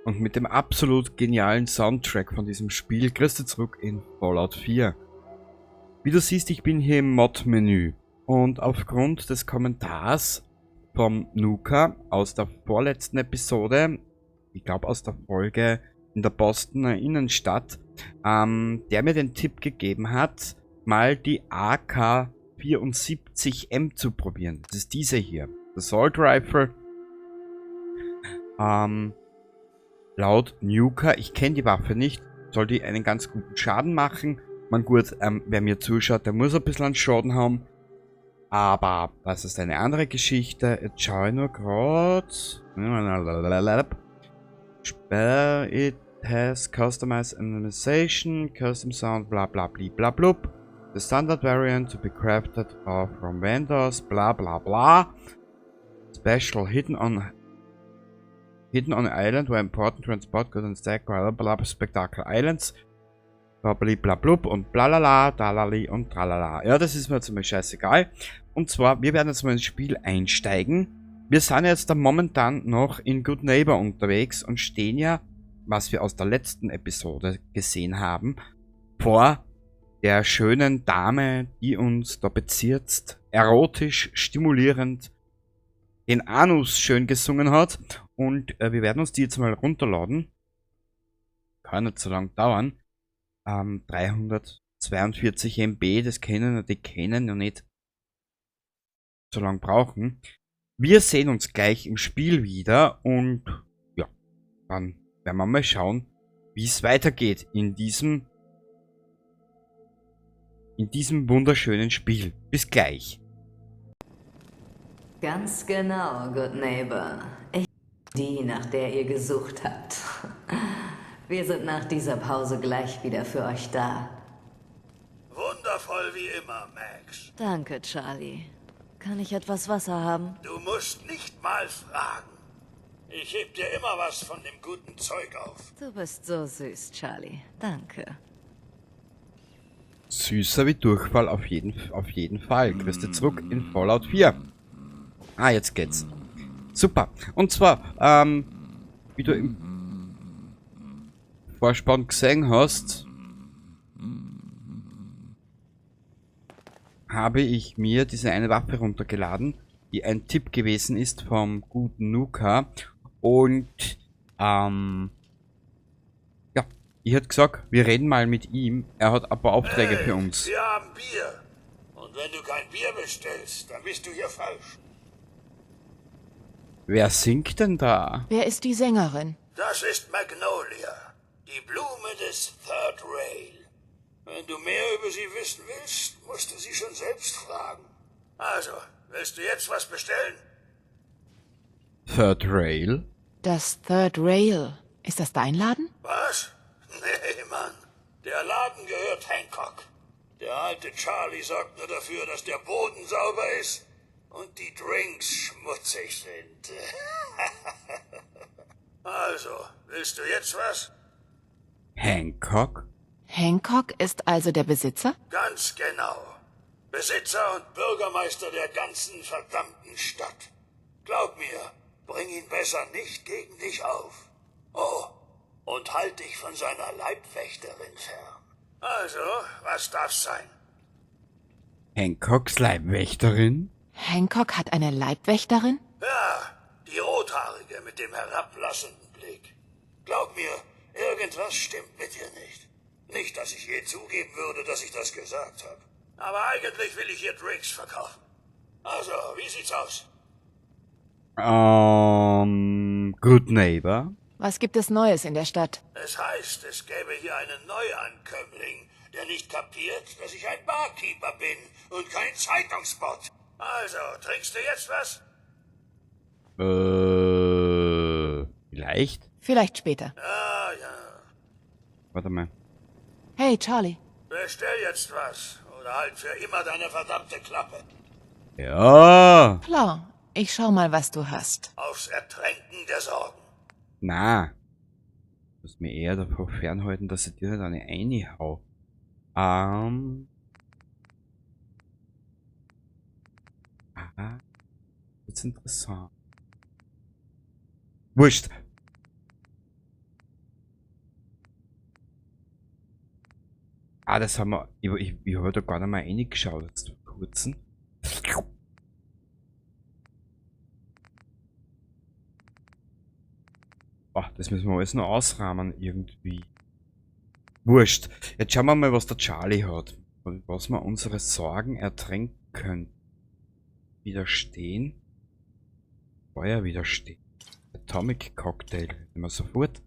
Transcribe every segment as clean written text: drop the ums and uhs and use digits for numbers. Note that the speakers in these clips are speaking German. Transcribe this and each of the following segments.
Und mit dem absolut genialen Soundtrack von diesem Spiel kriegst du zurück in Fallout 4. Wie du siehst, ich bin hier im Mod-Menü und aufgrund des Kommentars vom Nuka aus der vorletzten Episode, ich glaube aus der Folge in der Bostoner Innenstadt, der mir den Tipp gegeben hat, mal die AK-74M zu probieren. Das ist diese hier, das Assault Rifle. Laut Nuka, ich kenne die Waffe nicht, soll die einen ganz guten Schaden machen. Man gut, wer mir zuschaut, der muss ein bisschen an Schaden haben. Aber das ist eine andere Geschichte. Jetzt schaue ich nur gerade. It has customized animation, custom sound, bla bla bla bla blub. The standard variant to be crafted from vendors, bla bla bla. Special hidden on an island where important transport goods and stack bla bla Spectacle Islands. Blablablub und blalala, dalali und tralala. Ja, das ist mir jetzt mal scheißegal. Und zwar, wir werden jetzt mal ins Spiel einsteigen. Wir sind jetzt da momentan noch in Good Neighbor unterwegs und stehen ja, was wir aus der letzten Episode gesehen haben, vor der schönen Dame, die uns da bezirzt, erotisch, stimulierend den Anus schön gesungen hat. Und wir werden uns die jetzt mal runterladen. Kann nicht so lange dauern. 342 MB, das kennen die kennen ja nicht so lange brauchen. Wir sehen uns gleich im Spiel wieder und ja, dann werden wir mal schauen, wie es weitergeht in diesem wunderschönen Spiel. Bis gleich. Ganz genau, Good Neighbor. Ich bin die, nach der ihr gesucht habt. Wir sind nach dieser Pause gleich wieder für euch da. Wundervoll wie immer, Max. Danke, Charlie. Kann ich etwas Wasser haben? Du musst nicht mal fragen. Ich heb dir immer was von dem guten Zeug auf. Du bist so süß, Charlie. Danke. Süßer wie Durchfall auf jeden Fall. Grüß dich zurück in Fallout 4. Ah, jetzt geht's. Super. Und zwar, wie du im Vorspann gesehen hast, habe ich mir diese eine Waffe runtergeladen, die ein Tipp gewesen ist vom guten Nuka. Und ja, ich hätte gesagt, wir reden mal mit ihm. Er hat ein paar Aufträge für uns. Wir haben Bier. Und wenn du kein Bier bestellst, dann bist du hier falsch. Wer singt denn da? Wer ist die Sängerin? Das ist Magnolia, die Blume des Third Rail. Wenn du mehr über sie wissen willst, musst du sie schon selbst fragen. Also, willst du jetzt was bestellen? Third Rail? Das Third Rail. Ist das dein Laden? Was? Nee, Mann. Der Laden gehört Hancock. Der alte Charlie sorgt nur dafür, dass der Boden sauber ist und die Drinks schmutzig sind. Also, willst du jetzt was? Hancock? Hancock ist also der Besitzer? Ganz genau. Besitzer und Bürgermeister der ganzen verdammten Stadt. Glaub mir, bring ihn besser nicht gegen dich auf. Oh, und halt dich von seiner Leibwächterin fern. Also, was darf's sein? Hancocks Leibwächterin? Hancock hat eine Leibwächterin? Ja, Rothaarige mit dem herablassenden Blick. Glaub mir, irgendwas stimmt mit dir nicht. Nicht, dass ich je zugeben würde, dass ich das gesagt habe. Aber eigentlich will ich hier Drinks verkaufen. Also, wie sieht's aus? Good Neighbor. Was gibt es Neues in der Stadt? Es heißt, es gäbe hier einen Neuankömmling, der nicht kapiert, dass ich ein Barkeeper bin und kein Zeitungsbot. Also, trinkst du jetzt was? Vielleicht? Vielleicht später. Ja, ja. Warte mal. Hey, Charlie. Bestell jetzt was. Oder halt für immer deine verdammte Klappe. Ja. Klar, ich schau mal, was du hast. Aufs Ertränken der Sorgen. Na. Du musst mir eher davor fernhalten, dass ich dir nicht eine reinhau. Aha. Das ist interessant. Wurscht. Das haben wir. Ich habe da gar nicht mal reingeschaut jetzt vor kurzem. Das müssen wir alles noch ausrahmen irgendwie. Wurscht. Jetzt schauen wir mal, was der Charlie hat. Und was wir unsere Sorgen ertränken können. Widerstehen. Feuer widerstehen. Atomic Cocktail. Nehmen wir sofort.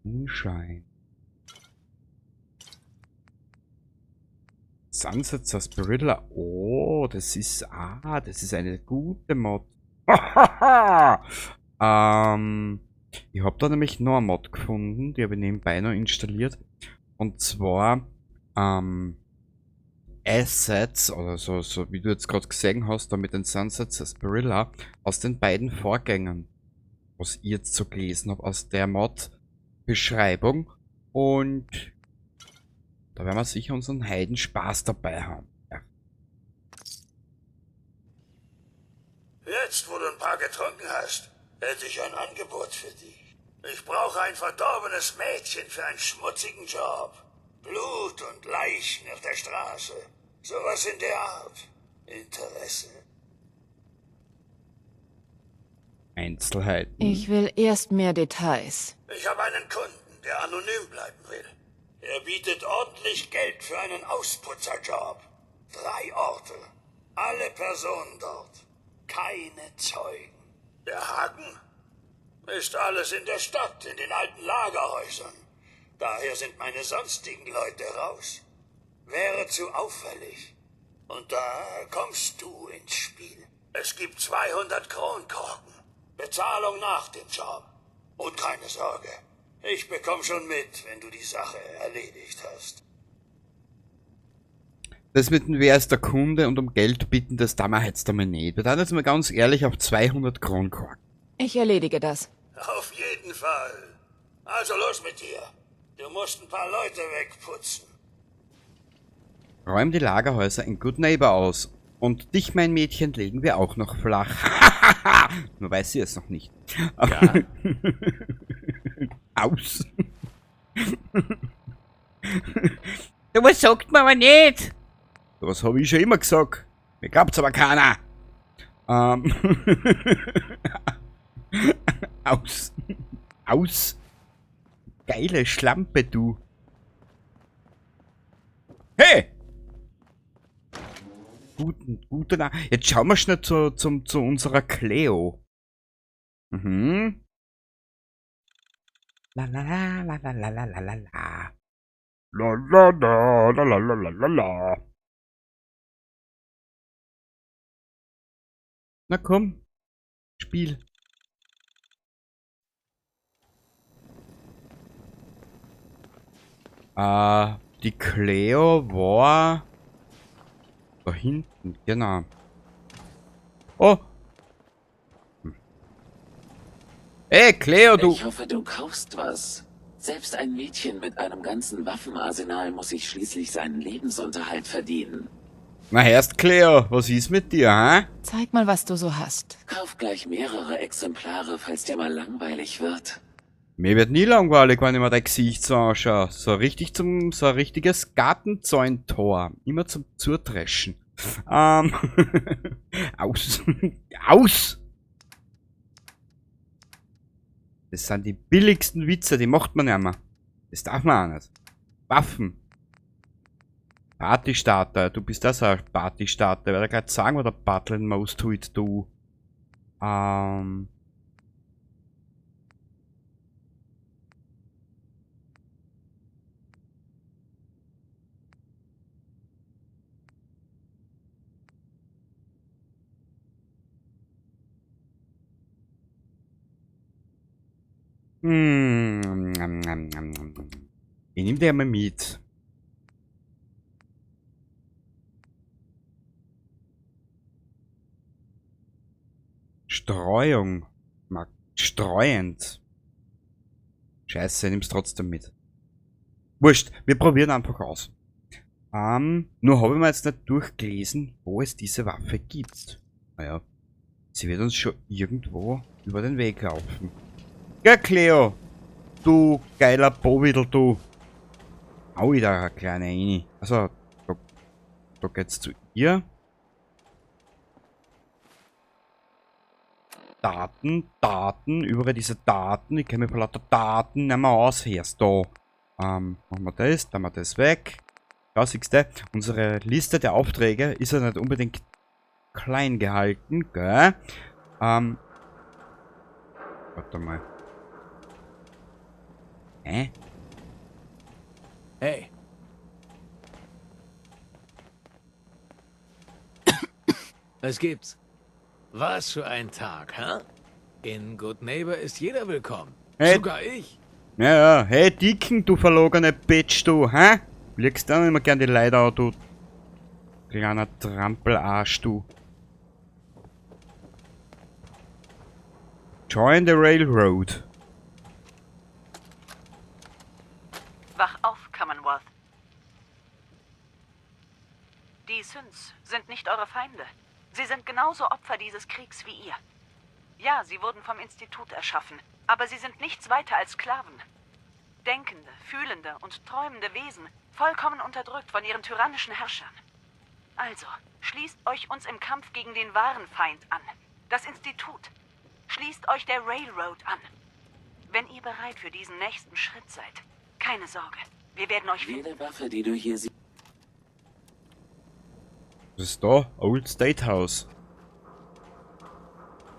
Moonshine. Sunset Sarsaparilla. Oh, das ist eine gute Mod. Ich habe da nämlich noch eine Mod gefunden, die habe ich nebenbei noch installiert. Und zwar Assets, oder so wie du jetzt gerade gesehen hast, da mit den Sunset Sarsaparilla aus den beiden Vorgängern, was ich jetzt so gelesen habe, aus der Mod-Beschreibung. Und da werden wir sicher unseren Heidenspaß dabei haben. Ja. Jetzt, wo du ein paar getrunken hast, hätte ich ein Angebot für dich. Ich brauche ein verdorbenes Mädchen für einen schmutzigen Job. Blut und Leichen auf der Straße. Sowas in der Art. Interesse. Einzelheiten. Ich will erst mehr Details. Ich habe einen Kunden, der anonym bleiben will. Er bietet ordentlich Geld für einen Ausputzerjob. 3 Orte. Alle Personen dort. Keine Zeugen. Der Haken? Ist alles in der Stadt, in den alten Lagerhäusern. Daher sind meine sonstigen Leute raus. Wäre zu auffällig. Und da kommst du ins Spiel. Es gibt 200 Kronkorken. Bezahlung nach dem Job. Und keine Sorge. Ich bekomme schon mit, wenn du die Sache erledigt hast. Das mit dem Wer ist der Kunde und um Geld bitten, das tun wir jetzt einmal nicht. Wir tun jetzt mal ganz ehrlich auf 200 Kronkorken. Ich erledige das. Auf jeden Fall. Also los mit dir. Du musst ein paar Leute wegputzen. Räum die Lagerhäuser in Good Neighbor aus. Und dich, mein Mädchen, legen wir auch noch flach. Nur weiß sie es noch nicht. Ja. Aus. Was sagt man aber nicht? Was habe ich schon immer gesagt. Mir glaubt's aber keiner. Aus. Aus. Geile Schlampe, du. Hey! Guter. Jetzt schauen wir schnell zu unserer Cleo. Mhm. La la la la la la la la la la. La la la la la la la la la. Na komm. Spiel. Die Cleo war da hinten, genau. Oh! Hey, Cleo, du! Ich hoffe, du kaufst was. Selbst ein Mädchen mit einem ganzen Waffenarsenal muss sich schließlich seinen Lebensunterhalt verdienen. Na erst, Cleo, was ist mit dir, hä? Zeig mal, was du so hast. Kauf gleich mehrere Exemplare, falls dir mal langweilig wird. Mir wird nie langweilig, wenn ich mir dein Gesicht so anschaue. So ein richtiges Gartenzäuntor. Immer zum Zudreschen. Aus. Aus! Das sind die billigsten Witze, die macht man nicht mehr. Das darf man auch nicht. Waffen. Partystarter, du bist das ein Partystarter. Ich werde gerade sagen, was der Butler most tut, du. Ich nehme dir mal mit. Streuung. Streuend. Scheiße, nimm's trotzdem mit. Wurscht, wir probieren einfach aus. Nur habe ich mir jetzt nicht durchgelesen, wo es diese Waffe gibt. Naja, sie wird uns schon irgendwo über den Weg laufen. Ja, Cleo! Du geiler Bowidl, du! Au, wieder eine kleine Ini. Also, da geht's zu ihr. Daten, überall diese Daten. Ich kenne mich von lauter Daten nicht mehr aus. Erst da. Machen wir das, dann machen wir das weg. Da siehst du, unsere Liste der Aufträge ist ja nicht unbedingt klein gehalten, gell? Warte mal. Hä? Hey. Was gibt's? Was für ein Tag, hä? In Good Neighbor ist jeder willkommen. Hey. Sogar ich. Ja, hey Dicken, du verlogene Bitch, du, hä? Blickst dann immer gern die Leute an, du kleiner Trampelarsch, du. Join the Railroad. Wach auf, Commonwealth. Die Synths sind nicht eure Feinde. Sie sind genauso Opfer dieses Kriegs wie ihr. Ja, sie wurden vom Institut erschaffen, aber sie sind nichts weiter als Sklaven. Denkende, fühlende und träumende Wesen, vollkommen unterdrückt von ihren tyrannischen Herrschern. Also, schließt euch uns im Kampf gegen den wahren Feind an, das Institut. Schließt euch der Railroad an. Wenn ihr bereit für diesen nächsten Schritt seid, keine Sorge, wir werden euch finden. Jede Waffe, die du hier siehst. Was ist da? Old State House.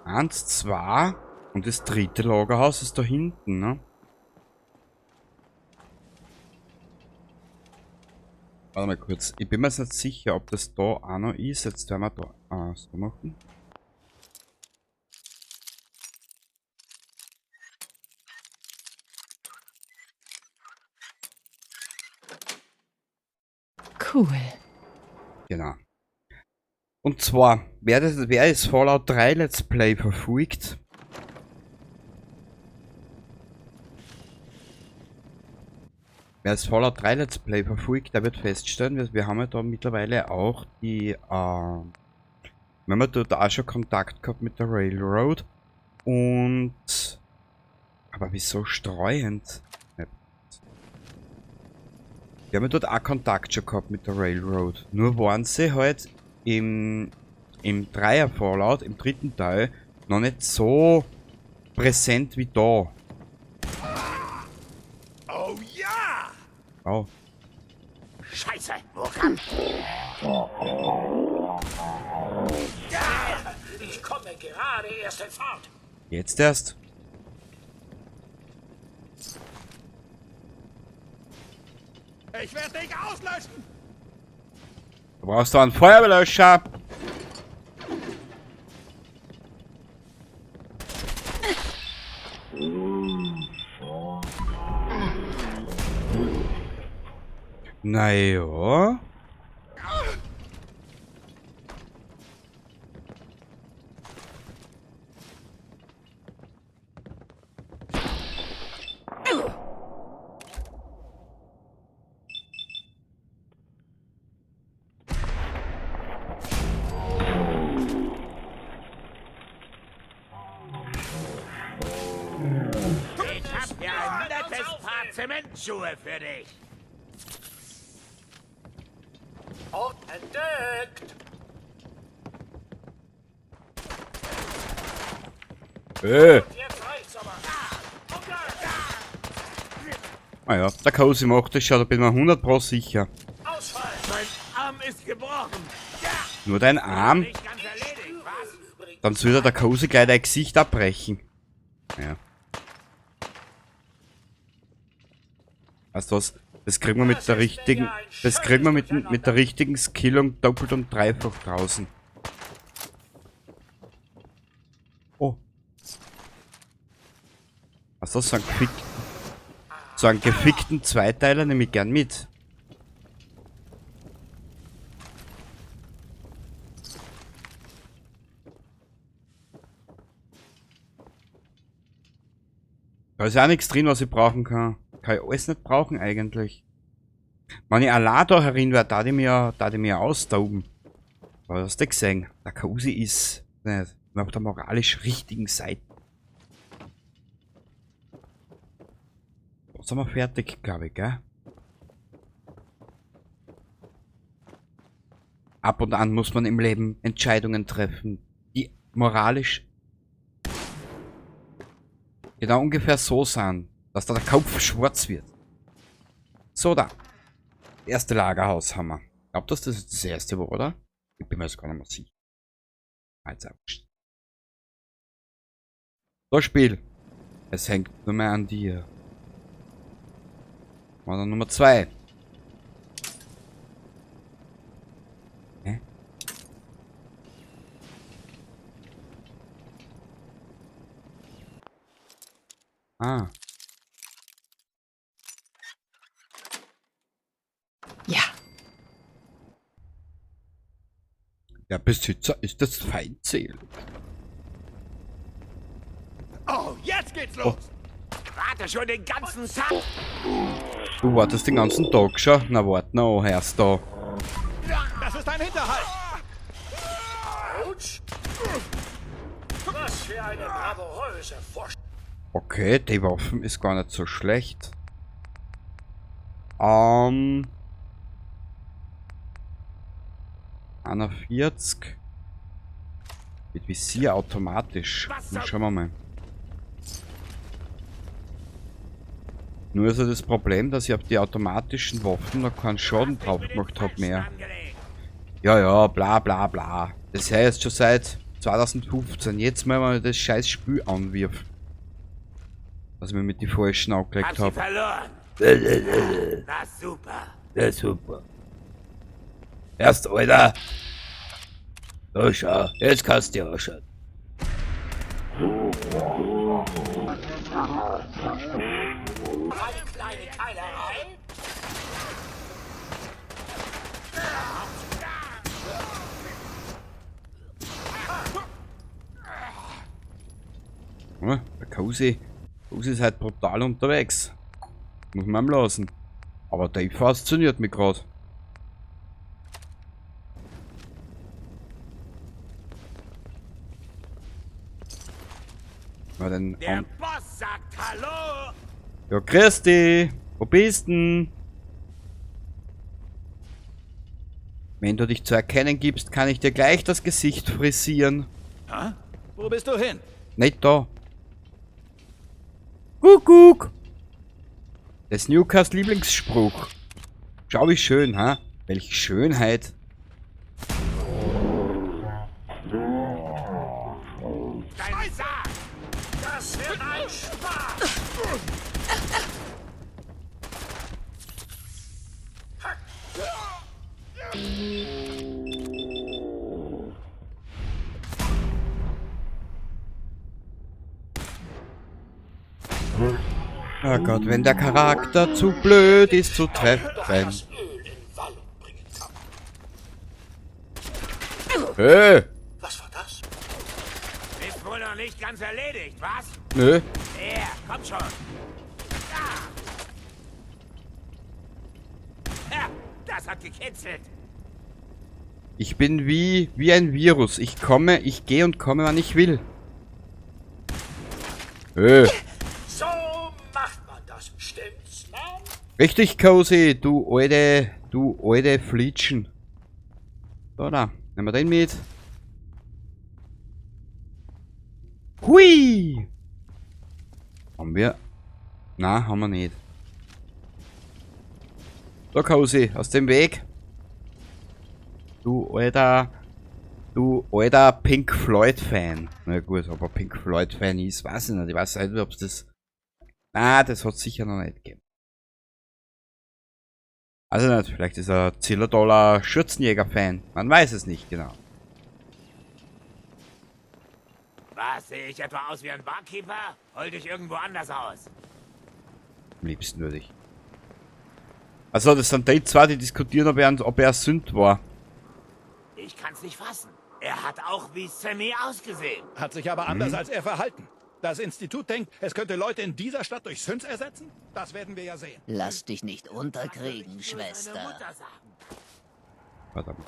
1, 2 und das dritte Lagerhaus ist da hinten, ne? Warte mal kurz. Ich bin mir jetzt nicht sicher, ob das da auch noch ist. Jetzt werden wir da so machen. Cool. Genau. Und zwar, wer ist Fallout 3 Let's Play verfolgt? Wer das Fallout 3 Let's Play verfolgt, der wird feststellen, wir haben ja da mittlerweile auch die, wir haben ja dort auch schon Kontakt gehabt mit der Railroad und, aber wieso streuend? Wir haben ja dort auch Kontakt schon gehabt mit der Railroad, nur waren sie halt im 3er Fallout, im dritten Teil, noch nicht so präsent wie da. Oh ja! Oh. Scheiße, wo kann ja, ich komme gerade erst in Fahrt. Jetzt erst. Ich werde dich auslöschen. Du brauchst doch einen Feuerlöscher. Naja. Ich hab hier ein nettes Paar Zementschuhe für dich. Und entdeckt. Jetzt reicht's aber. Ah ja, der Cozy macht das schon, da bin ich mir 100% sicher. Ausfall! Mein Arm ist gebrochen. Ja, Nur dein Arm? nicht ganz erledigt, was? Dann würde der Cozy gleich dein Gesicht abbrechen. Ja. Weißt du was? Das kriegen wir mit der richtigen. Das kriegen wir mit der richtigen Skillung doppelt und dreifach draußen. Oh. Weißt du, so einen gefickten Zweiteiler nehme ich gern mit. Da ist ja auch nichts drin, was ich brauchen kann. Kann ich alles nicht brauchen eigentlich. Wenn ich allein da herin wäre, da die mir austauben. Aber hast du gesehen? Der Cozy ist nicht auf der moralisch richtigen Seite. Da sind wir fertig, glaube ich, gell? Ab und an muss man im Leben Entscheidungen treffen, die moralisch genau ungefähr so sind, dass da der Kopf schwarz wird. So da. Erste Lagerhaus haben wir. Ich glaube, dass das jetzt das erste war, oder? Ich bin mir jetzt gar nicht mehr sicher. Jetzt abgestellt. So, Spiel. Es hängt nur mehr an dir. Oder Nummer 2. Hä? Ah. Ja. Der Besitzer ist das Feindselig. Oh, jetzt geht's los. Warte schon den ganzen Tag. Du wartest den ganzen Tag schon? Na warte noch, hörst du. Das ist ein Hinterhalt. Autsch! Was für eine bravouröse Vorstellung. Okay, die Waffen ist gar nicht so schlecht. 41. Mit Visier automatisch. Na, schauen wir mal. Nur ist ja das Problem, dass ich auf die automatischen Waffen noch keinen Schaden drauf gemacht habe mehr. Ja, bla bla bla. Das heißt schon seit 2015. Jetzt mal, wenn ich das scheiß Spiel anwirf. Dass ich mir mit die falschen angelegt habe. Verloren. Na super. Ja, super. Erst, Alter. So, schau. Jetzt kannst du dir ausschauen. Eine kleine Keilerei. Ja, der Cozy ist halt brutal unterwegs. Muss man ihm lassen. Aber der fasziniert mich gerade. Der Boss sagt Hallo. Ja, Christi! Wo bist denn? Wenn du dich zu erkennen gibst, kann ich dir gleich das Gesicht frisieren. Hä? Wo bist du hin? Nicht da. Kuckuck! Das Newcast Lieblingsspruch. Schau wie schön, ha? Welche Schönheit. Dein Sarg. Das wird ein Spaß. Oh Gott, wenn der Charakter zu blöd ist zu treffen. Das Öl in Wallung bringen kann. Hey! Was war das? Ist wohl noch nicht ganz erledigt, was? Nö. Der, komm schon. Ja, das hat gekitzelt. Ich bin wie ein Virus. Ich gehe und komme, wann ich will. Hey. So macht man das, stimmt's, Mann? Richtig, Cozy, du alte Flitschen. So, da. Nehmen wir den mit. Hui! Haben wir? Na, haben wir nicht. Da, Cozy, aus dem Weg. Du alter Pink Floyd-Fan. Na gut, ob er Pink Floyd-Fan ist, weiß ich nicht. Ich weiß nicht, ob es das... Ah, das hat es sicher noch nicht gegeben. Also nicht, vielleicht ist er Zillerdoller Schürzenjäger-Fan. Man weiß es nicht genau. Was, sehe ich etwa aus wie ein Barkeeper? Hol dich irgendwo anders aus. Am liebsten würde ich. Also, das sind die zwei, die diskutieren, ob er Sünd war. Ich kann's nicht fassen. Er hat auch wie Sammy ausgesehen. Hat sich aber anders als er verhalten. Das Institut denkt, es könnte Leute in dieser Stadt durch Synths ersetzen? Das werden wir ja sehen. Lass dich nicht unterkriegen, Seine Schwester. Mutter sagen. Verdammt.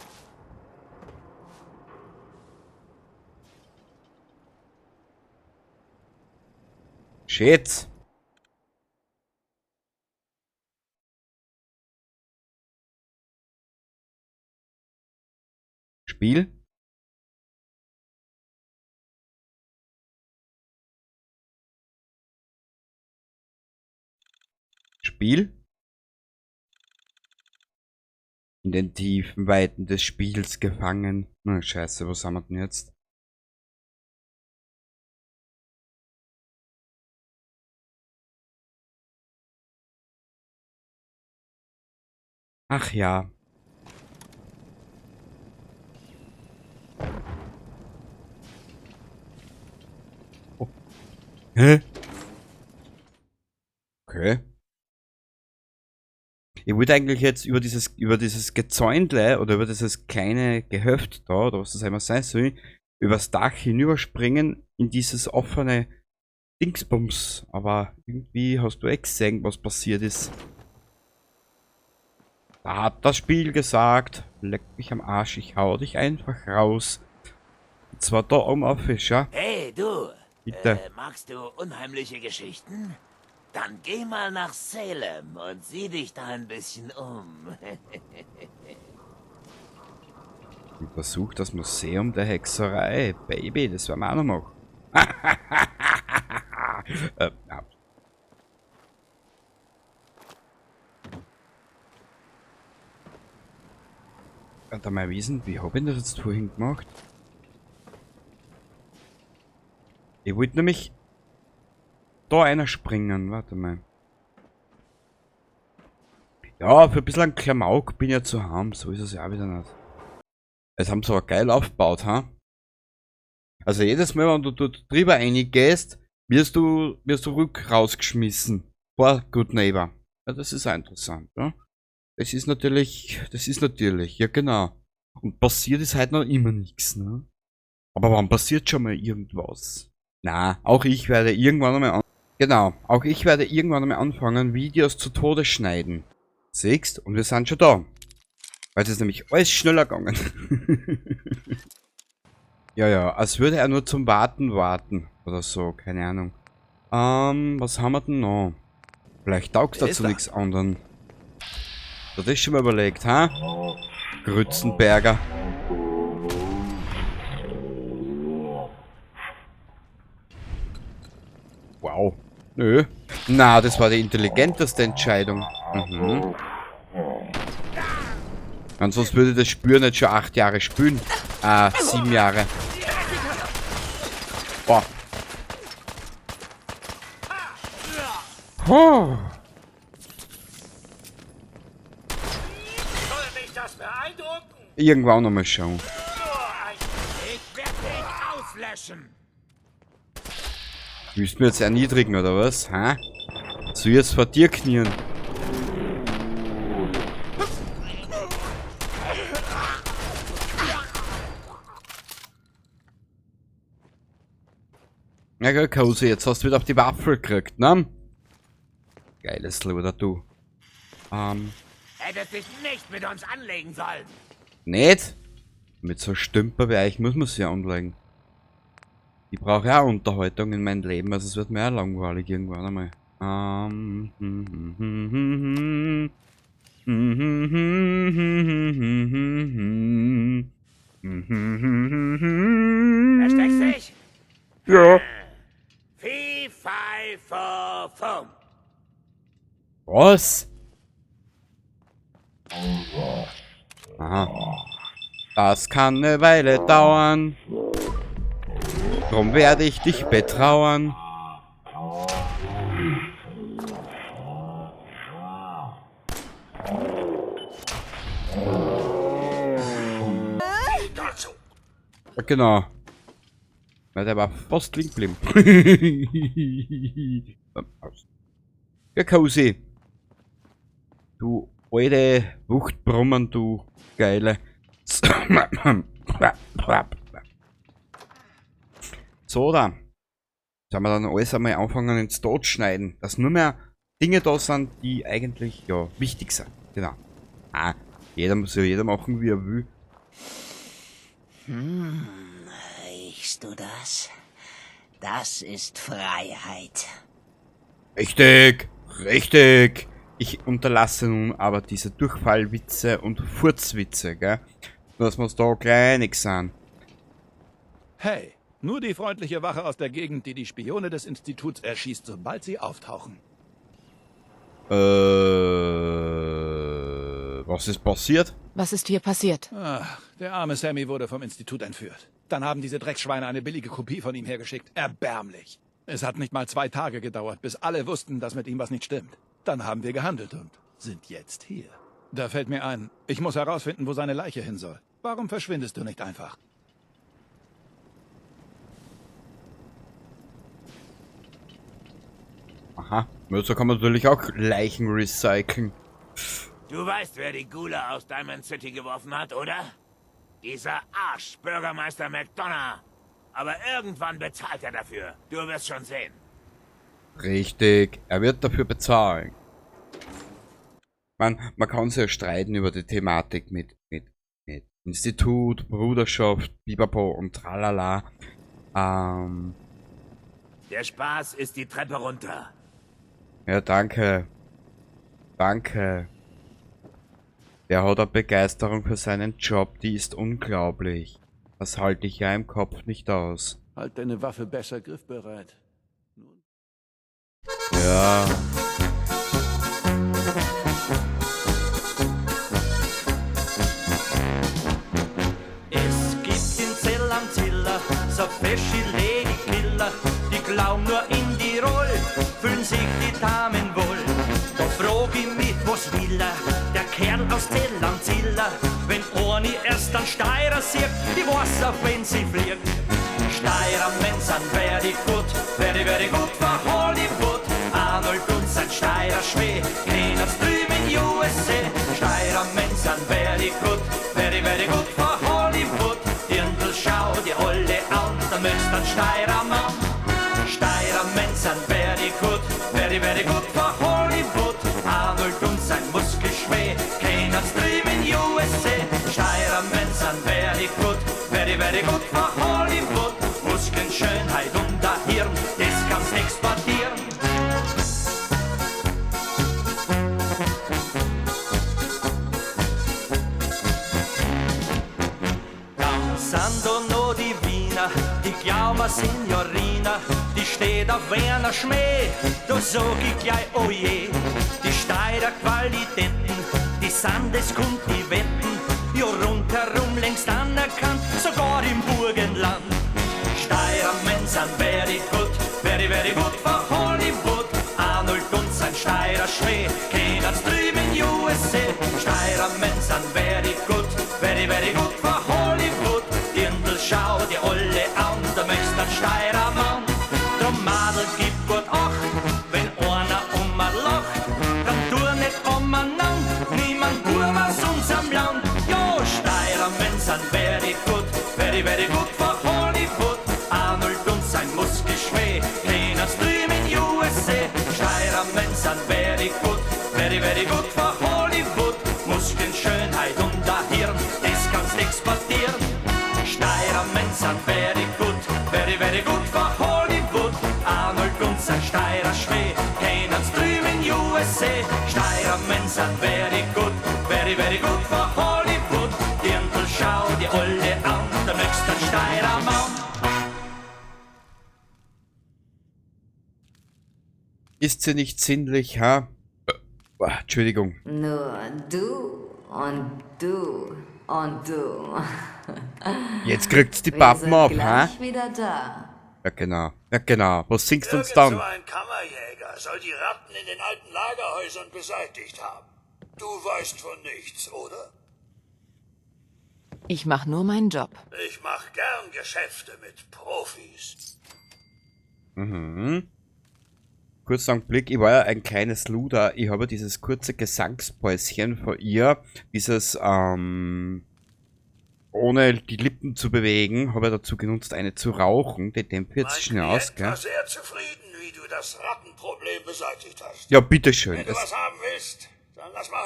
Shit. Spiel? Spiel? In den tiefen Weiten des Spiels gefangen. Na scheiße, was haben wir denn jetzt? Ach ja. Oh. Hä? Okay. Ich wollte eigentlich jetzt über dieses Gezäuntle oder über dieses kleine Gehöft da, oder was das einmal sein soll, übers Dach hinüberspringen in dieses offene Dingsbums. Aber irgendwie hast du gesehen, was passiert ist. Da hat das Spiel gesagt, leck mich am Arsch, ich hau dich einfach raus. Und zwar da oben auf Fischer. Hey, du. Bitte. Magst du unheimliche Geschichten? Dann geh mal nach Salem und sieh dich da ein bisschen um. Untersucht das Museum der Hexerei. Baby, das werden wir auch noch machen. Ja. Warte mal wissen, wie hab ich das jetzt vorhin gemacht? Ich wollte nämlich da einer springen, warte mal. Ja, für ein bisschen Klamauk bin ich ja zu haben, so ist es ja auch wieder nicht. Das haben sie aber geil aufgebaut, ha? Also jedes Mal, wenn du dort drüber reingehst, wirst du rausgeschmissen. Vor Good Neighbor. Ja, das ist auch interessant, ja? Das ist natürlich, ja genau. Und passiert ist halt noch immer nichts, ne? Aber wann passiert schon mal irgendwas? Na, auch ich werde irgendwann einmal auch ich werde irgendwann einmal anfangen, Videos zu Tode schneiden. Siehst? Und wir sind schon da. Weil es ist nämlich alles schneller gegangen. Ja, als würde er nur zum Warten. Oder so, keine Ahnung. Was haben wir denn noch? Vielleicht taugt dazu nichts anderen. Hat das schon mal überlegt, ha? Grützenberger. Wow. Nö. Na, das war die intelligenteste Entscheidung. Mhm. Ansonsten würde das Spür nicht schon 8 Jahre spielen. 7 Jahre. Boah. Oh. Soll mich das beeindrucken? Irgendwann nochmal schauen. Ich werde dich auslöschen. Willst du mir jetzt erniedrigen, oder was? Hä? Soll ich jetzt vor dir knien? Ja, geil, Cozy, jetzt hast du wieder auf die Waffel gekriegt, ne? Geiles Luder, du. Hättest dich nicht mit uns anlegen sollen. Nicht? Mit so Stümper wie euch muss man sie anlegen. Ich brauche ja auch Unterhaltung in meinem Leben, also es wird mir auch langweilig irgendwann einmal. Versteckst dich? Ja. Fee, fi, fo, fum. Was? Aha. Das kann eine Weile dauern. Drum werde ich dich betrauern. Genau. Na, der war fast liegen geblieben. Ja, Cozy. Du alte Wuchtbrummen, du geile. So, da. Sollen wir dann alles einmal anfangen ins Tod schneiden. Dass nur mehr Dinge da sind, die eigentlich, ja, wichtig sind. Genau. Ah, jeder muss ja jeder machen, wie er will. Riechst du das? Das ist Freiheit. Richtig, richtig. Ich unterlasse nun aber diese Durchfallwitze und Furzwitze, gell? Dass wir uns da gleich einig sind. Hey, nur die freundliche Wache aus der Gegend, die die Spione des Instituts erschießt, sobald sie auftauchen. Was ist passiert? Was ist hier passiert? Ach, der arme Sammy wurde vom Institut entführt. Dann haben diese Drecksschweine eine billige Kopie von ihm hergeschickt. Erbärmlich. Es hat nicht mal 2 Tage gedauert, bis alle wussten, dass mit ihm was nicht stimmt. Dann haben wir gehandelt und sind jetzt hier. Da fällt mir ein, ich muss herausfinden, wo seine Leiche hin soll. Warum verschwindest du nicht einfach? Aha, so kann man natürlich auch Leichen recyceln. Du weißt, wer die Gula aus Diamond City geworfen hat, oder? Dieser Arsch, Bürgermeister McDonough. Aber irgendwann bezahlt er dafür. Du wirst schon sehen. Richtig, er wird dafür bezahlen. Man kann sich ja streiten über die Thematik mit Institut, Bruderschaft, Bibapo und tralala. Der Spaß ist die Treppe runter. Ja, danke. Danke. Der hat eine Begeisterung für seinen Job, die ist unglaublich. Das halte ich ja im Kopf nicht aus. Halt deine Waffe besser griffbereit. Ja. Es gibt in Zellantilla so fesche Ladykiller, die glauben nur in Tirol, fühlen sich die Damen wohl. Da frag ich mich, was will er, der Kerl aus Zellantilla, wenn Orni erst an Steirer sieht, die weiß auf wen sie fliegt. Steirer Menschen very gut, very gut für Hollywood. Arnold und sein Steirer Schmäh, kennen's drüben in USA. Steirer Menschen very gut für Hollywood. Dirndl schau die alle an, da möcht's ein Steirer Mann. Steirer Menschen very gut für Hollywood. Arnold und sein Muskelschmäh, kennen's drüben in USA. Steirer Menschen very gut für Hollywood. Muskeln, Schönheit und der Hirn, das kannst exportieren. Dann sind da noch die Wiener, die glauben Signorina, die steht auf Werner Schmäh, da sag ich gleich oh je. Die Steirer Qualitäten, die sind es kund die Wetten, ja rundherum längst anerkannt, sogar im Burgenland. Steirer Menschen very good für Hollywood. Arnold und sein Steirer Schmäh, kennen's drüben in USA. Steirer Menschen very good für Hollywood. Dirndl schau die alle an, da möcht's ein Steirer Mann. Drum Madel gib gut Acht, wenn einer lacht, dann tu nicht umeinander, niemand tut was unserem Land. Jo, Steirer Menschen very good für Hollywood. Arnold und sein Muskelschmäh, kennen's drüben in USA. Steirer Menschen very good für Hollywood. Muskeln, Schönheit und der Hirn, das kannst exportieren. Steirer Menschen very good für Hollywood. Arnold und sein Steirer Schmäh, kennen's drüben in USA. Steirer Menschen very good für Hollywood. Dirndl schau die alle an, der nächste Steirer Mann. Ist sie nicht sinnlich, ha? Entschuldigung. Nur du und du Und du. Jetzt kriegt's die Wir Pappen sind auf, hä? gleich wieder da. Ja genau. Ja genau. Was singst du uns Irgend dann? so ein Kammerjäger soll die Ratten in den alten Lagerhäusern beseitigt haben. Du weißt von nichts, oder? Ich mach nur meinen Job. Ich mach gern Geschäfte mit Profis. Mhm. Kurzer Blick, ich war ja ein kleines Luder. Ich habe dieses kurze Gesangspäuschen von ihr, dieses, ohne die Lippen zu bewegen, habe ich dazu genutzt, eine zu rauchen. Die dämpft jetzt schnell aus, Ich gell? war sehr zufrieden, wie du das Rattenproblem beseitigt hast. Ja, bitteschön. Wenn du was haben willst, dann lass mal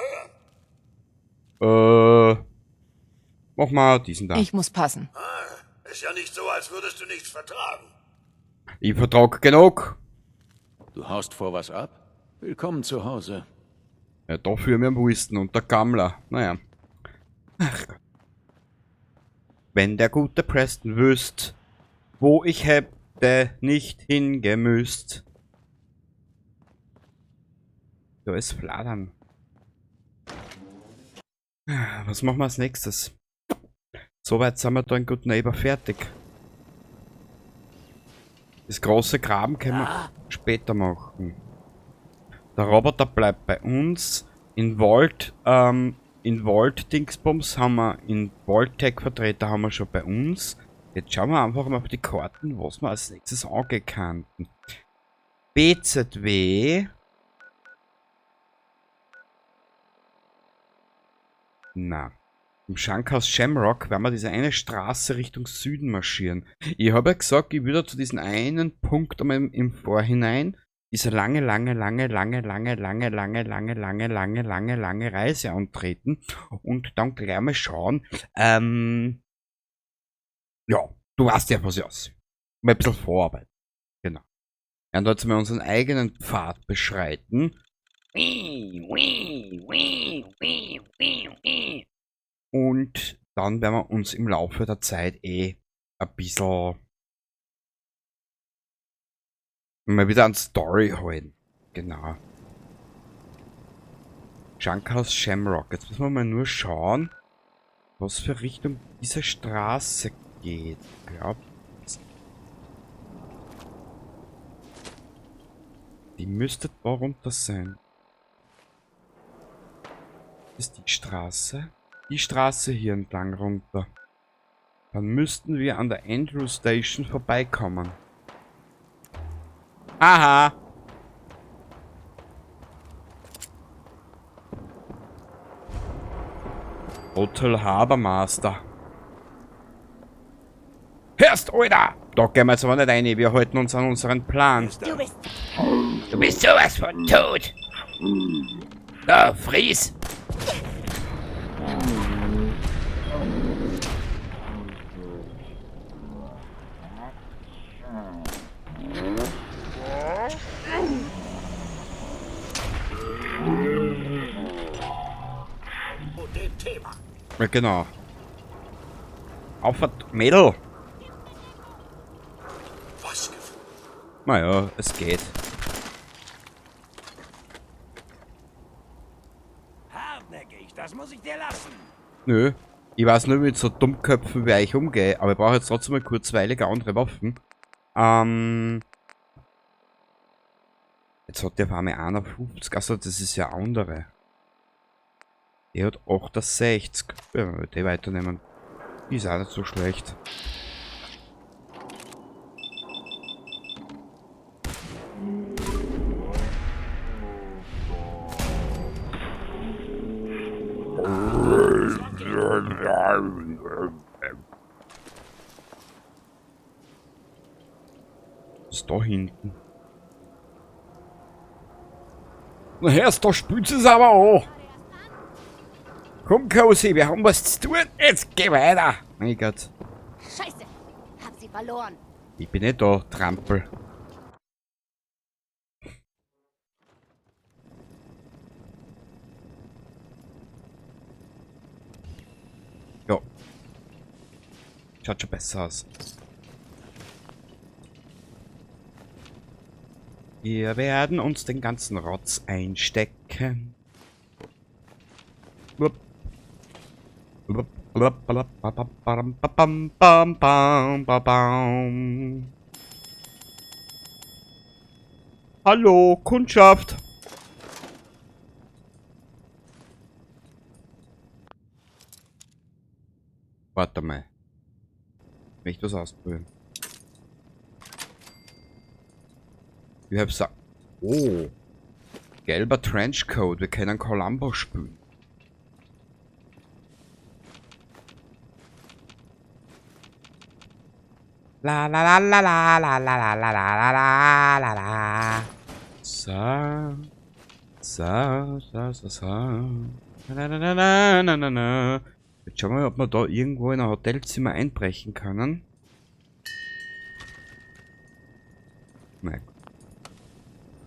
hören. Mach mal diesen da. Ich muss passen. Ist ja nicht so, als würdest du nichts vertragen. Ich vertrag genug. Du haust vor was ab? Willkommen zu Hause. Ja, dafür mir am Husten und der Gammler. Naja. Ach Gott. Wenn der gute Preston wüsst, wo ich hätte nicht hingemüsst. Da ist Fladern. Was machen wir als nächstes? Soweit sind wir da in Good Neighbor fertig. Das große Graben können wir später machen. Der Roboter bleibt bei uns. In Vault Dingsbums haben wir, in Vault-Tech Vertreter haben wir schon bei uns. Jetzt schauen wir einfach mal auf die Karten, was wir als nächstes angehen könnten. BZW. Na. Im Schankhaus Shamrock werden wir diese eine Straße Richtung Süden marschieren. Ich habe ja gesagt, ich würde zu diesem einen Punkt im Vorhinein diese lange Reise antreten und dann gleich mal schauen. Ja, du weißt ja, was ich aussehe. Mal ein bisschen vorarbeiten. Genau. Wir werden jetzt mal unseren eigenen Pfad beschreiten. Und dann werden wir uns im Laufe der Zeit ein bisschen mal wieder an Story halten. Genau. Schankhaus Shamrock. Jetzt müssen wir mal nur schauen, was für Richtung diese Straße geht. Ich glaube, die müsste da runter sein. Ist die Straße? Die Straße hier entlang runter. Dann müssten wir an der Andrew Station vorbeikommen. Aha! Hotel Habermaster. Hörst, Alter! Da gehen wir jetzt aber nicht rein, wir halten uns an unseren Plan. Du bist sowas von tot. Da, Fries. Ja, genau. Auffahrt, Mädel! Was? Naja, es geht. Hartnäckig, das muss ich dir lassen. Nö. Ich weiß nur mit so Dummköpfen, wie ich umgehe, aber ich brauche jetzt trotzdem mal kurzweilige andere Waffen. Jetzt hat der auf einmal 51, also das ist ja andere. Der hat 68. Ja, die weiternehmen. Die ist auch nicht so schlecht. Was ist da hinten? Na hörst, da spült es aber an. Komm, Cosi, wir haben was zu tun. Jetzt geh weiter. Mein Gott. Scheiße, hab sie verloren. Ich bin nicht da, Trampel. Ja. Schaut schon besser aus. Wir werden uns den ganzen Rotz einstecken. Wupp. Wupp. Hallo, Kundschaft. Warte mal. Ich möchte was ausprobieren. Ich hab's gesagt. Oh. Gelber Trenchcoat. Wir können Columbo spielen. La la la la la la la la la la la la la. So. Na na na na na na na. Jetzt schauen wir mal, ob wir da irgendwo in ein Hotelzimmer einbrechen können. Nein.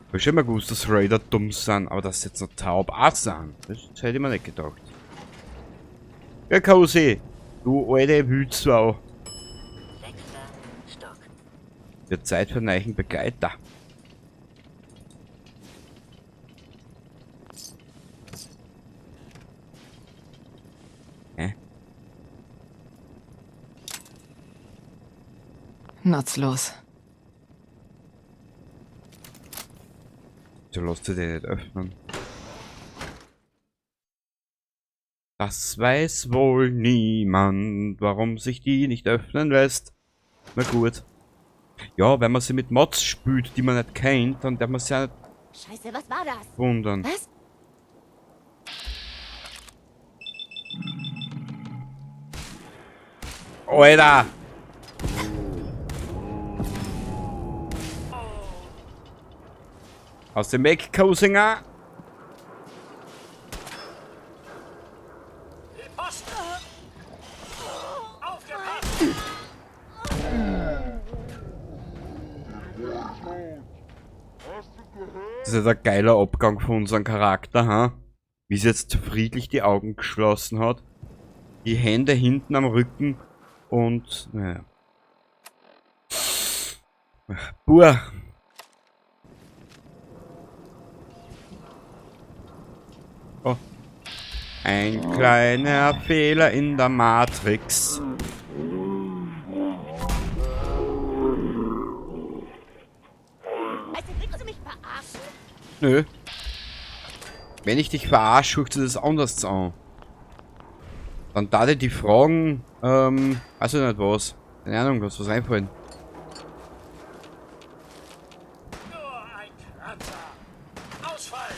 Ich hab schon mal gewusst, dass Raider dumm sind, aber dass sie jetzt noch taub auch sind. Das hätte ich mir nicht gedacht. Ja, Cosi, du alte Wützlau. Wird Zeit für einen neuen Begleiter. Nutzlos. So lässt sie den nicht öffnen. Das weiß wohl niemand, warum sich die nicht öffnen lässt. Na gut. Ja, wenn man sie mit Mods spült, die man nicht kennt, dann darf man sie ja nicht Scheiße, was war das? wundern. Was? Alter! Aus dem Weg, Kosinger! Die Posten! Aufgepasst! Das ist ja ein geiler Abgang von unserem Charakter, ha? Wie sie jetzt friedlich die Augen geschlossen hat. Die Hände hinten am Rücken und... naja. Buah! Oh. Ein kleiner Fehler in der Matrix. Also, willst du mich verarschen? Nö. Wenn ich dich verarsche, schaut sie das anders an. Dann da die Fragen, also nicht was. Keine Ahnung, was einfallen. Nur ein Kratzer! Ausfall!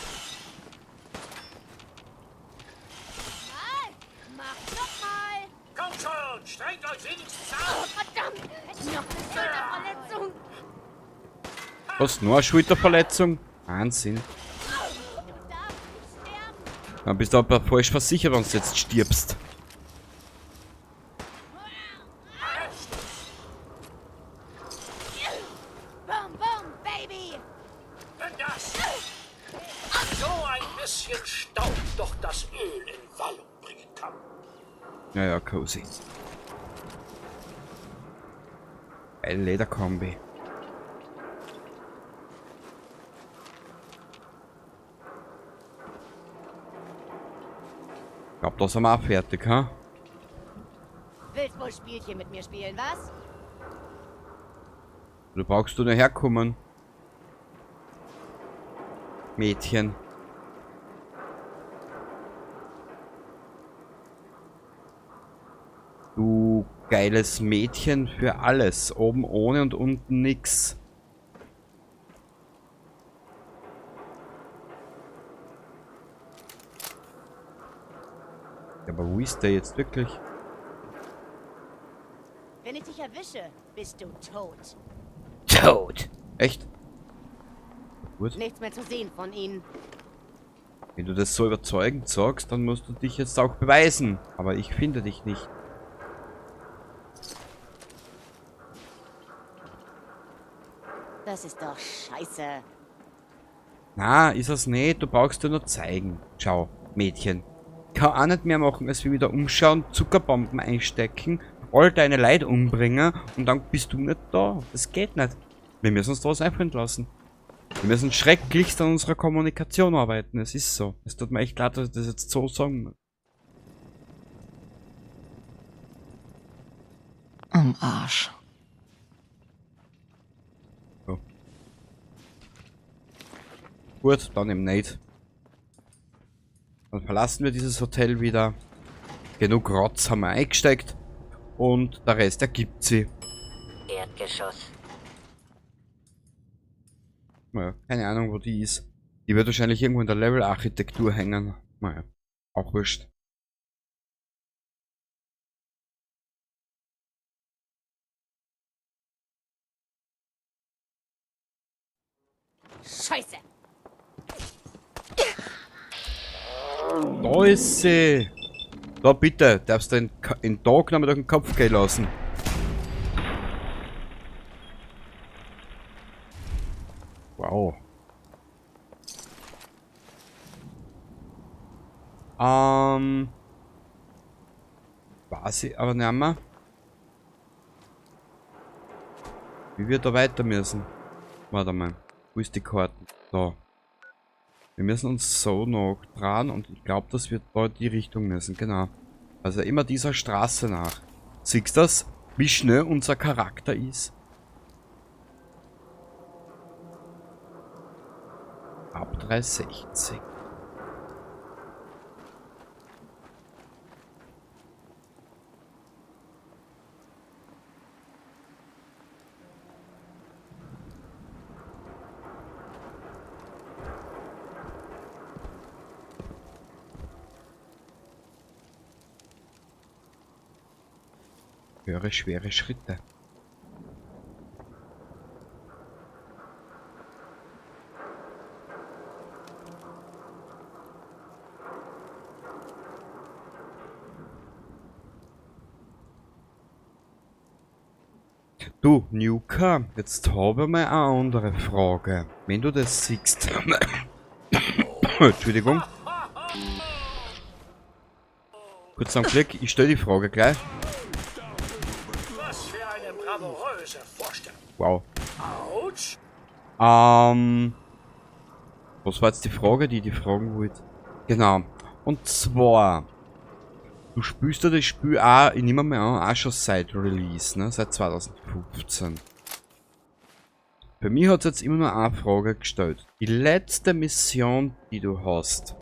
Mach doch mal! Kommt schon! Strengt euch wenigstens Oh, an! verdammt! Noch eine Schulterverletzung! Was? Nur eine Schulterverletzung? Wahnsinn. Du darfst nicht sterben! Dann bist du aber falsch versichert, wenn du jetzt stirbst. Boom, boom, baby! Wenn das so ein bisschen Staub doch das Öl in Wallung bringen kann. Ja, ja, cozy. Ein Lederkombi. Ich glaub, da sind wir auch fertig, ha? Willst wohl Spielchen mit mir spielen, was? Du brauchst du nur herkommen. Mädchen. Du geiles Mädchen für alles. Oben ohne und unten nix. Ja, aber wo ist der jetzt wirklich? Wenn ich dich erwische, bist du tot. Tot. Echt? Gut. Nichts mehr zu sehen von ihnen. Wenn du das so überzeugend sagst, dann musst du dich jetzt auch beweisen. Aber ich finde dich nicht. Das ist doch scheiße. Na, ist es nicht. Du brauchst dir nur zeigen. Schau, Mädchen. Ich kann auch nicht mehr machen, als wir wieder umschauen, Zuckerbomben einstecken, all deine Leute umbringen und dann bist du nicht da. Das geht nicht. Wir müssen uns da was einfallen lassen. Wir müssen schrecklichst an unserer Kommunikation arbeiten. Es ist so. Es tut mir echt leid, dass ich das jetzt so sagen muss. Am Arsch. So. Gut, dann eben nicht. Dann verlassen wir dieses Hotel wieder. Genug Rotz haben wir eingesteckt. Und der Rest ergibt sie. Erdgeschoss. Naja, keine Ahnung, wo die ist. Die wird wahrscheinlich irgendwo in der Level-Architektur hängen. Naja, auch wurscht. Scheiße. Da ist sie. Da bitte, darfst du den Tag nochmal durch den Kopf gehen lassen. Wow. Weiß ich aber nicht mehr. Wie wir da weiter müssen. Warte mal. Wo ist die Karte? Da. Wir müssen uns so noch dran und ich glaube, dass wir da in die Richtung müssen. Genau. Also immer dieser Straße nach. Siehst du das? Wie schnell unser Charakter ist? Ab 360. Höre schwere Schritte. Du, Nuka, jetzt habe ich mal eine andere Frage. Wenn du das siehst. Entschuldigung. Kurz am Klick, ich stelle die Frage gleich. Was für eine bravouröse Vorstellung. Wow. Autsch. Was war jetzt die Frage, die ich fragen wollte? Genau. Und zwar, du spielst ja das Spiel auch, ich nehme mal an, auch schon seit Release, ne? Seit 2015. Bei mir hat es jetzt immer nur eine Frage gestellt. Die letzte Mission, die du hast,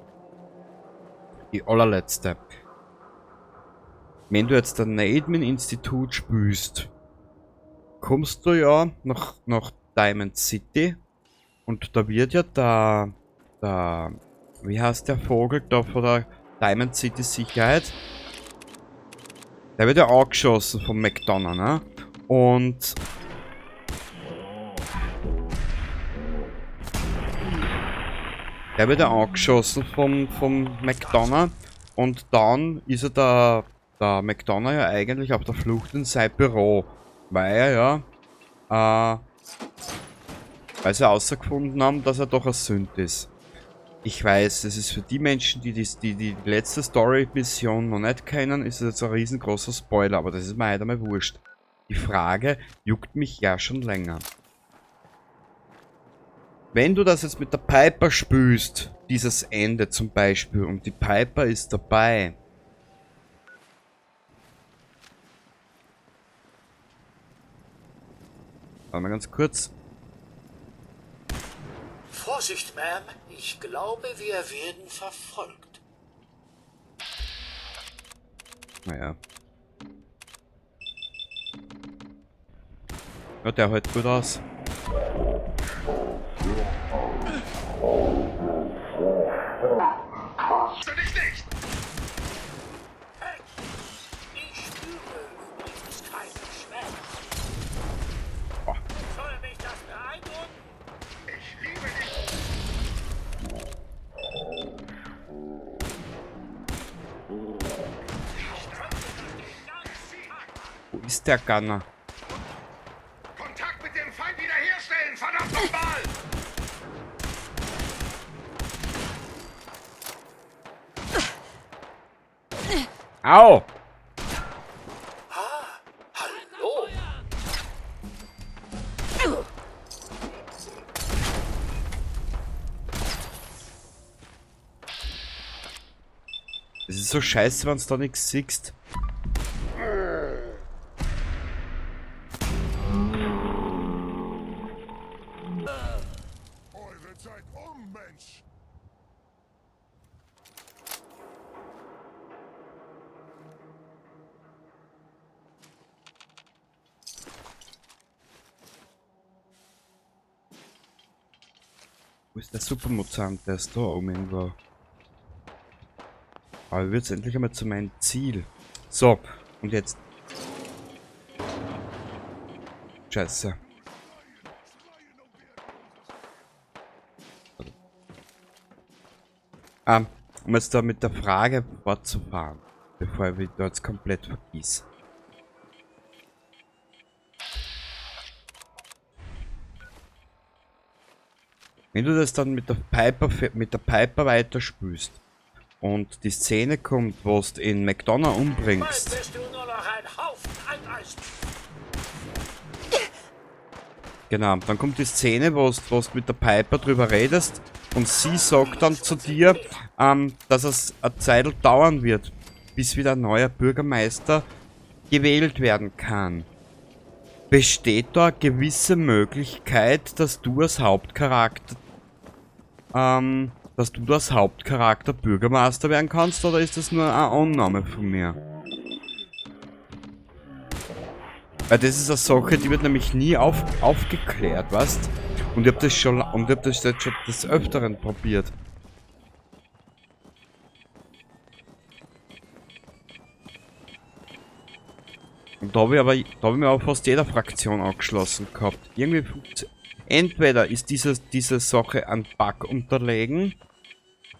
die allerletzte, wenn du jetzt der Naidman-Institut spielst, kommst du ja nach Diamond City und da wird ja der wie heißt der Vogel da von der Diamond City Sicherheit? Der wird ja angeschossen vom McDonough, ne? Und der wird ja angeschossen vom McDonough und dann ist er der McDonough ja eigentlich auf der Flucht in sein Büro, weil er ja weil sie herausgefunden haben, dass er doch ein Sünd ist. Ich weiß, es ist für die Menschen, die letzte Story-Mission noch nicht kennen, ist es jetzt ein riesengroßer Spoiler, aber das ist mir halt einmal wurscht. Die Frage juckt mich ja schon länger. Wenn du das jetzt mit der Piper spielst, dieses Ende zum Beispiel, und die Piper ist dabei. Warte mal ganz kurz. Vorsicht, Ma'am. Ich glaube, wir werden verfolgt. Naja. Ja, der hält gut aus. Du dich nicht! Hey, ich spüre übrigens keinen Schmerz. Oh. Soll mich das beeindrucken? Ich liebe dich! Wo ist der Gunner? Kontakt mit dem Feind wiederherstellen, verdammt nochmal! Au! Hallo? Es ist so scheiße, wenn du da nichts siehst. Zeit um, Mensch! Wo ist der Supermutant? Der ist da oben irgendwo. Aber ich will jetzt endlich einmal zu meinem Ziel. So, und jetzt. Scheiße. Um jetzt da mit der Frage fortzufahren, bevor ich mich da jetzt komplett vergieße. Wenn du das dann mit der Piper weiterspielst und die Szene kommt, wo du in McDonough umbringst. Bist du nur noch ein Haufen Alteisen. Genau, dann kommt die Szene, wo du mit der Piper drüber redest und sie sagt dann zu dir, dass es eine Zeit dauern wird, bis wieder ein neuer Bürgermeister gewählt werden kann. Besteht da eine gewisse Möglichkeit, dass du als Hauptcharakter Bürgermeister werden kannst, oder ist das nur eine Annahme von mir? Weil das ist eine Sache, die wird nämlich nie aufgeklärt, weißt? Und ich hab das jetzt schon des Öfteren probiert. Und da hab ich mir auch fast jeder Fraktion angeschlossen gehabt. Irgendwie funktioniert. Entweder ist diese Sache an Bug unterlegen,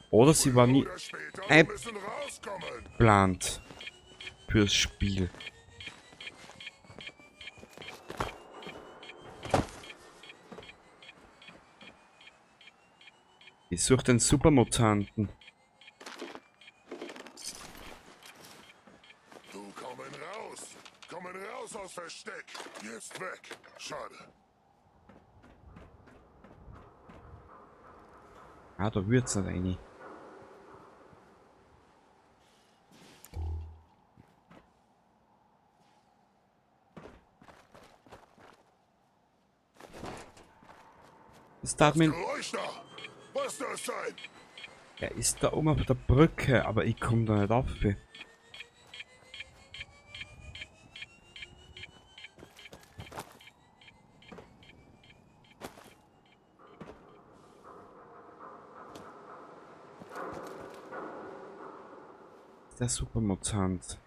oder sie war nie eingeplant fürs Spiel. Ich suche den Supermutanten. Kommen raus aus Versteck! Jetzt weg! Schade. Ah, da wird's nicht rein. Das darf mir. Was das sein? Er ist da oben auf der Brücke, aber ich komme da nicht auf. Der Supermutant.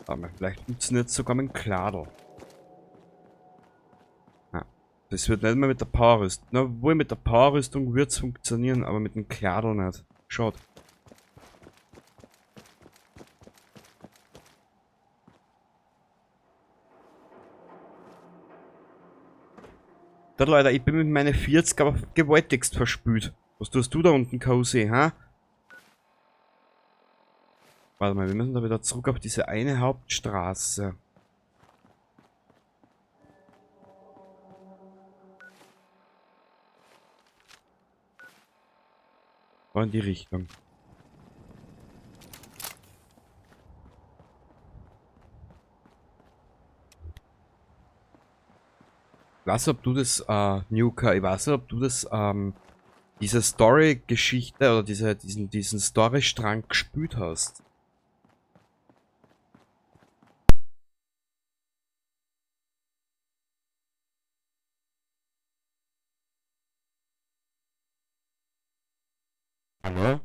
Aber vielleicht funktioniert sogar mit dem Kladel. Ah, das wird nicht mehr mit der Powerrüstung. Na, wohl mit der Powerrüstung wird es funktionieren, aber mit dem Kladel nicht. Schade. Da Leute, ich bin mit meinen 40 aber gewaltigst verspült. Was tust du da unten, Cozy, ha? Warte mal, wir müssen da wieder zurück auf diese eine Hauptstraße. War in die Richtung. Ich weiß nicht, ob du das, Nuka, ich weiß nicht, ob du das, diese Story-Geschichte oder diesen Story-Strang gespielt hast. Hallo?